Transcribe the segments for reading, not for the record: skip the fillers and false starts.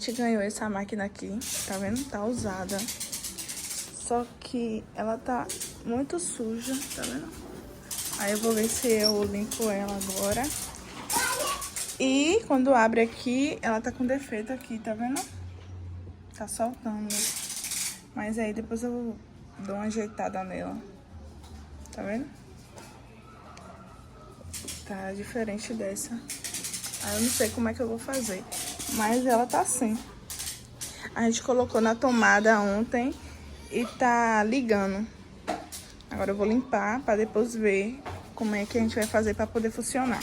gente ganhou essa máquina aqui, tá vendo? Tá usada. Só que ela tá muito suja, tá vendo? Aí eu vou ver se eu limpo ela agora. E quando abre aqui, ela tá com defeito aqui, tá vendo? Tá soltando. Mas aí depois eu dou uma ajeitada nela. Tá vendo? Tá diferente dessa. Aí eu não sei como é que eu vou fazer. Mas ela tá assim. A gente colocou na tomada ontem e tá ligando. Agora eu vou limpar pra depois ver como é que a gente vai fazer pra poder funcionar.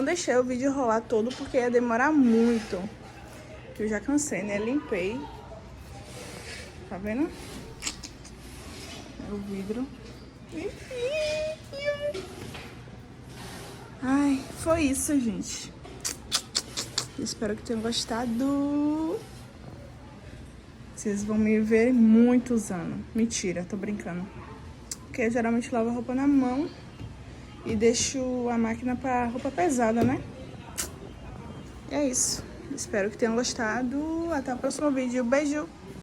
Deixei o vídeo rolar todo porque ia demorar muito. Eu já cansei, né? Limpei. Tá vendo? É o vidro. Ai, foi isso, gente. Espero que tenham gostado. Vocês vão me ver muito usando. Mentira, tô brincando. Porque eu geralmente lavo a roupa na mão. E deixo a máquina para roupa pesada, né? É isso. Espero que tenham gostado. Até o próximo vídeo. Beijo!